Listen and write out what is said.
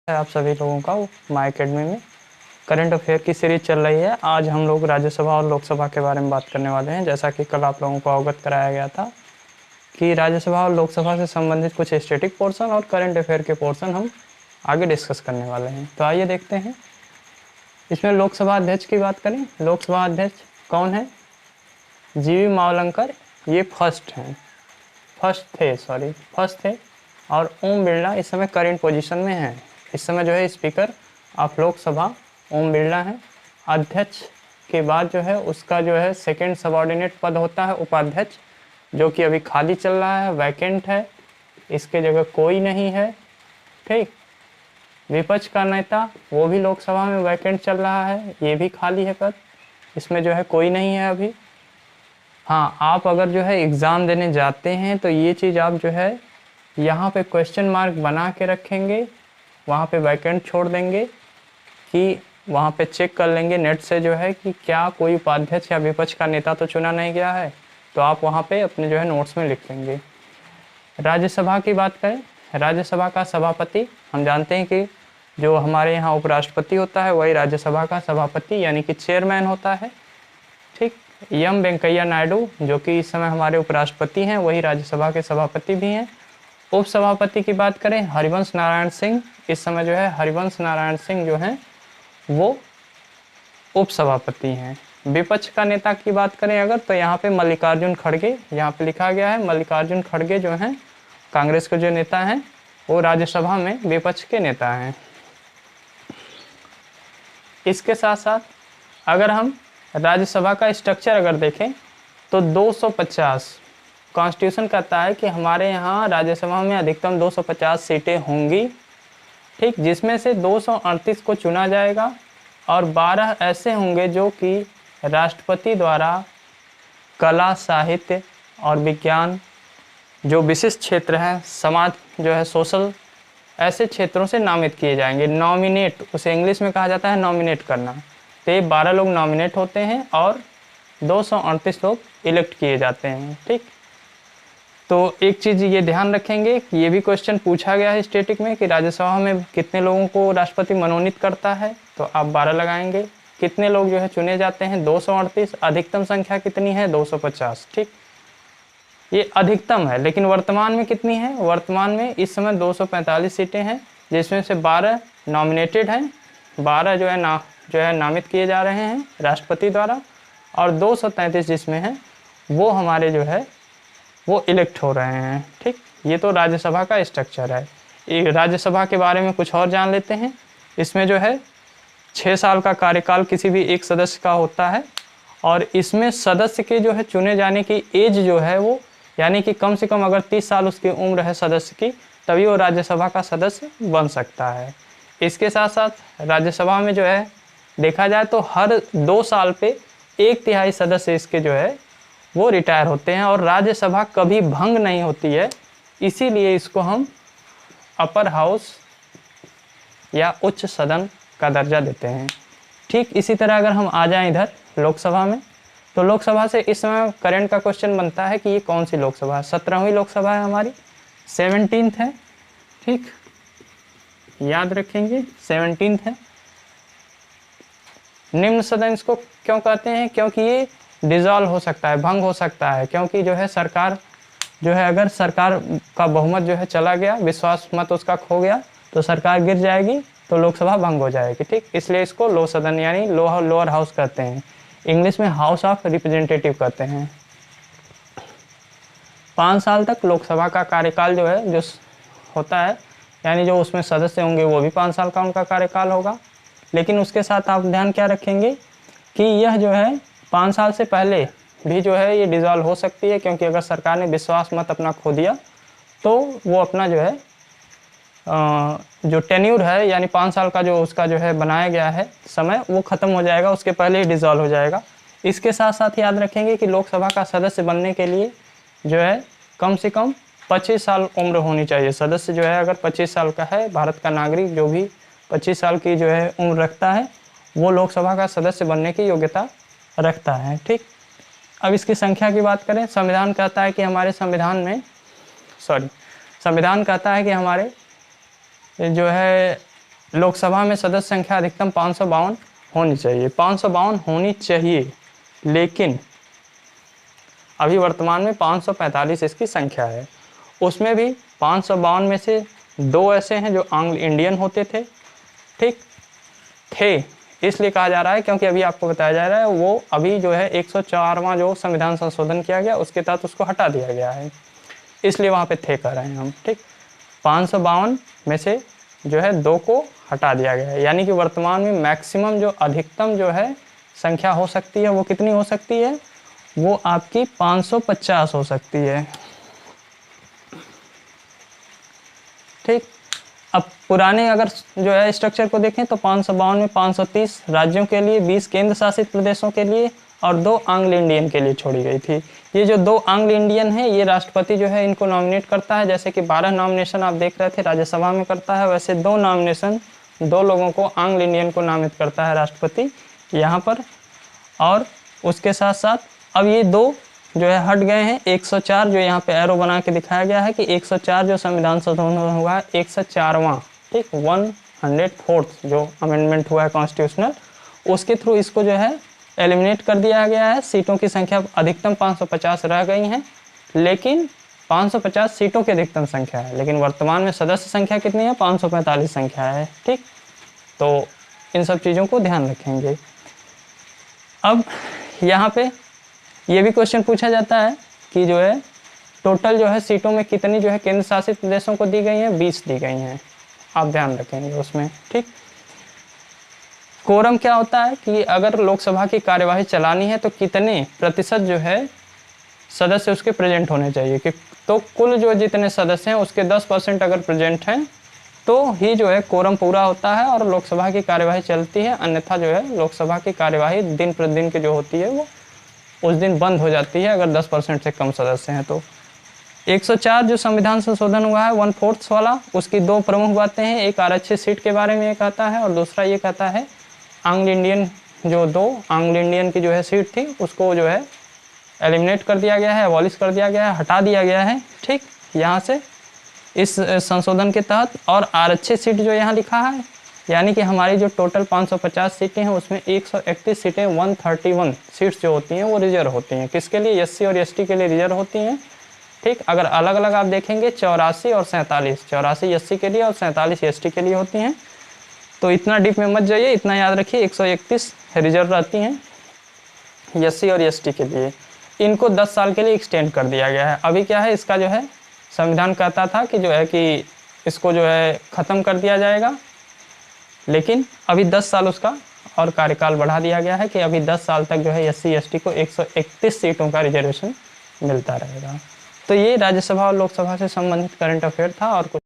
आप सभी लोगों का माई अकेडमी में करंट अफेयर की सीरीज चल रही है। आज हम लोग राज्यसभा और लोकसभा के बारे में बात करने वाले हैं। जैसा कि कल आप लोगों को अवगत कराया गया था कि राज्यसभा और लोकसभा से संबंधित कुछ स्टैटिक पोर्शन और करंट अफेयर के पोर्शन हम आगे डिस्कस करने वाले हैं। तो आइए देखते हैं। इसमें लोकसभा अध्यक्ष की बात करें। लोकसभा अध्यक्ष कौन है? जीवी मावलंकर, ये फर्स्ट थे और ओम बिरला इस समय करेंट पोजीशन में है। इस समय जो है स्पीकर ऑफ लोकसभा ओम बिरला है। अध्यक्ष के बाद जो है उसका जो है सेकंड सबऑर्डिनेट पद होता है उपाध्यक्ष, जो कि अभी खाली चल रहा है, वैकेंट है, इसके जगह कोई नहीं है। ठीक। विपक्ष का नेता वो भी लोकसभा में वैकेंट चल रहा है, ये भी खाली है पद, इसमें जो है कोई नहीं है अभी। हाँ, आप अगर जो है एग्ज़ाम देने जाते हैं तो ये चीज़ आप जो है यहाँ पे क्वेश्चन मार्क बना के रखेंगे, वहाँ पे वैकेंट छोड़ देंगे कि वहाँ पे चेक कर लेंगे नेट से जो है कि क्या कोई उपाध्यक्ष या विपक्ष का नेता तो चुना नहीं गया है, तो आप वहाँ पे अपने जो है नोट्स में लिख लेंगे। राज्यसभा की बात करें। राज्यसभा का सभापति हम जानते हैं कि जो हमारे यहाँ उपराष्ट्रपति होता है वही राज्यसभा का सभापति यानी कि चेयरमैन होता है। ठीक। एम वेंकैया नायडू जो कि इस समय हमारे उपराष्ट्रपति हैं, वही राज्यसभा के सभापति भी हैं। उपसभापति की बात करें, हरिवंश नारायण सिंह, इस समय जो है हरिवंश नारायण सिंह जो हैं वो उपसभापति हैं। विपक्ष का नेता की बात करें अगर, तो यहाँ पे मल्लिकार्जुन खड़गे, यहाँ पे लिखा गया है मल्लिकार्जुन खड़गे जो हैं कांग्रेस के जो नेता हैं वो राज्यसभा में विपक्ष के नेता हैं। इसके साथ साथ अगर हम राज्यसभा का स्ट्रक्चर अगर देखें तो 250 कॉन्स्टिट्यूशन कहता है कि हमारे यहाँ राज्यसभा में अधिकतम 250 सीटें होंगी। ठीक। जिसमें से 238 को चुना जाएगा और 12 ऐसे होंगे जो कि राष्ट्रपति द्वारा कला, साहित्य और विज्ञान जो विशिष्ट क्षेत्र हैं, समाज जो है सोशल, ऐसे क्षेत्रों से नामित किए जाएंगे। नॉमिनेट उसे इंग्लिश में कहा जाता है नॉमिनेट करना। तो ये 12 लोग नॉमिनेट होते हैं और 238 लोग इलेक्ट किए जाते हैं। ठीक। तो एक चीज़ ये ध्यान रखेंगे कि ये भी क्वेश्चन पूछा गया है स्टैटिक में कि राज्यसभा में कितने लोगों को राष्ट्रपति मनोनीत करता है, तो आप 12 लगाएंगे। कितने लोग जो है चुने जाते हैं 238, अधिकतम संख्या कितनी है 250। ठीक। ये अधिकतम है, लेकिन वर्तमान में कितनी है? वर्तमान में इस समय 245 सीटें हैं, जिसमें से 12 नॉमिनेटेड हैं, 12 जो है नामित किए जा रहे हैं राष्ट्रपति द्वारा, और 233 जिसमें हैं वो हमारे जो है वो इलेक्ट हो रहे हैं। ठीक। ये तो राज्यसभा का स्ट्रक्चर है। राज्यसभा के बारे में कुछ और जान लेते हैं। इसमें जो है 6 साल का कार्यकाल किसी भी एक सदस्य का होता है और इसमें सदस्य के जो है चुने जाने की एज जो है वो यानी कि कम से कम अगर 30 साल उसकी उम्र है सदस्य की, तभी वो राज्यसभा का सदस्य बन सकता है। इसके साथ साथ राज्यसभा में जो है देखा जाए तो हर 2 साल पे 1/3 सदस्य इसके जो है वो रिटायर होते हैं और राज्यसभा कभी भंग नहीं होती है, इसीलिए इसको हम अपर हाउस या उच्च सदन का दर्जा देते हैं। ठीक। इसी तरह अगर हम आ जाएं इधर लोकसभा में, तो लोकसभा से इस समय करंट का क्वेश्चन बनता है कि ये कौन सी लोकसभा है। 17वीं लोकसभा है हमारी, 17th है। ठीक। याद रखेंगे 17th है। निम्न सदन इसको क्यों कहते हैं? क्योंकि ये डिसॉल्व हो सकता है, भंग हो सकता है, क्योंकि जो है सरकार जो है अगर सरकार का बहुमत जो है चला गया, विश्वास मत उसका खो गया, तो सरकार गिर जाएगी, तो लोकसभा भंग हो जाएगी। ठीक। इसलिए इसको लो सदन यानी लोअर हाउस कहते हैं, इंग्लिश में हाउस ऑफ रिप्रेजेंटेटिव कहते हैं। 5 साल तक लोकसभा का कार्यकाल जो है जो होता है, यानी जो उसमें सदस्य होंगे वो भी 5 साल का उनका कार्यकाल होगा। लेकिन उसके साथ आप ध्यान क्या रखेंगे कि यह जो है 5 साल से पहले भी जो है ये डिसॉल्व हो सकती है, क्योंकि अगर सरकार ने विश्वास मत अपना खो दिया तो वो अपना जो है जो टेन्यूर है यानी 5 साल का जो उसका जो है बनाया गया है समय, वो ख़त्म हो जाएगा, उसके पहले ही डिसॉल्व हो जाएगा। इसके साथ साथ याद रखेंगे कि लोकसभा का सदस्य बनने के लिए जो है कम से कम 25 साल उम्र होनी चाहिए। सदस्य जो है अगर 25 साल का है, भारत का नागरिक जो भी 25 साल की जो है उम्र रखता है वो लोकसभा का सदस्य बनने की योग्यता रखता है। ठीक। अब इसकी संख्या की बात करें, संविधान कहता है कि हमारे संविधान कहता है कि हमारे जो है लोकसभा में सदस्य संख्या अधिकतम 552 होनी चाहिए, 552 होनी चाहिए, लेकिन अभी वर्तमान में 545 इसकी संख्या है। उसमें भी 552 में से 2 ऐसे हैं जो एंग्लो इंडियन होते थे, ठीक थे, इसलिए कहा जा रहा है क्योंकि अभी आपको बताया जा रहा है वो अभी जो है 104वां जो संविधान संशोधन किया गया उसके तहत उसको हटा दिया गया है, इसलिए वहाँ पे थे कर रहे हैं हम, ठीक। 552 में से जो है 2 को हटा दिया गया है, यानी कि वर्तमान में मैक्सिमम जो अधिकतम जो है संख्या हो सकती है वो कितनी हो सकती है, वो आपकी 550 हो सकती है, ठीक। अब पुराने अगर जो है स्ट्रक्चर को देखें तो 552 में 530 राज्यों के लिए, 20 केंद्र शासित प्रदेशों के लिए और 2 एंग्लो इंडियन के लिए छोड़ी गई थी। ये जो 2 एंग्लो इंडियन है ये राष्ट्रपति जो है इनको नॉमिनेट करता है, जैसे कि 12 नॉमिनेशन आप देख रहे थे राज्यसभा में करता है, वैसे 2 नॉमिनेशन 2 लोगों को एंग्लो इंडियन को नामित करता है राष्ट्रपति यहाँ पर। और उसके साथ साथ अब ये 2 जो है हट गए हैं, 104 जो यहाँ पे एरो बना के दिखाया गया है कि 104 जो संविधान संशोधन हुआ है 104वां, ठीक, 104th जो अमेंडमेंट हुआ है कॉन्स्टिट्यूशनल, उसके थ्रू इसको जो है एलिमिनेट कर दिया गया है। सीटों की संख्या अधिकतम 550 रह गई हैं, लेकिन 550 सीटों की अधिकतम संख्या है, लेकिन वर्तमान में सदस्य संख्या कितनी है, 545 संख्या है, ठीक। तो इन सब चीज़ों को ध्यान रखेंगे। अब यहाँ पे ये भी क्वेश्चन पूछा जाता है कि जो है टोटल जो है सीटों में कितनी जो है केंद्र शासित प्रदेशों को दी गई हैं, 20 दी गई हैं, आप ध्यान रखेंगे उसमें, ठीक। कोरम क्या होता है कि अगर लोकसभा की कार्यवाही चलानी है तो कितने प्रतिशत जो है सदस्य उसके प्रेजेंट होने चाहिए, कि तो कुल जो जितने सदस्य हैं उसके 10% अगर प्रेजेंट हैं तो ही जो है कोरम पूरा होता है और लोकसभा की कार्यवाही चलती है, अन्यथा जो है लोकसभा की कार्यवाही दिन प्रतिदिन की जो होती है वो उस दिन बंद हो जाती है अगर 10% से कम सदस्य हैं तो। 104 जो संविधान संशोधन हुआ है 1/4 वाला, उसकी 2 प्रमुख बातें हैं, एक आरक्षित सीट के बारे में ये कहता है और दूसरा ये कहता है एंग्लो इंडियन जो 2 एंग्लो इंडियन की जो है सीट थी उसको जो है एलिमिनेट कर दिया गया है, अबॉलिश कर दिया गया है, हटा दिया गया है, ठीक, यहाँ से इस संशोधन के तहत। और आरक्षित सीट जो यहाँ लिखा है, यानी कि हमारी जो टोटल 550 सीटें हैं उसमें 131 सीटें 131 सीट्स जो होती हैं वो रिजर्व होती हैं, किसके लिए, एससी और एसटी के लिए रिजर्व होती हैं, ठीक। अगर अलग अलग आप देखेंगे 84 और 47, 84 एससी के लिए और 47 एसटी के लिए होती हैं। तो इतना डीप में मत जाइए, इतना याद रखिए 131 रिजर्व रहती हैं एससी और एसटी के लिए। इनको 10 साल के लिए एक्सटेंड कर दिया गया है। अभी क्या है, इसका जो है संविधान कहता था कि जो है कि इसको जो है ख़त्म कर दिया जाएगा, लेकिन अभी 10 साल उसका और कार्यकाल बढ़ा दिया गया है कि अभी 10 साल तक जो है एससी एसटी को 131 सीटों का रिजर्वेशन मिलता रहेगा। तो ये राज्यसभा और लोकसभा से संबंधित करंट अफेयर था और कुछ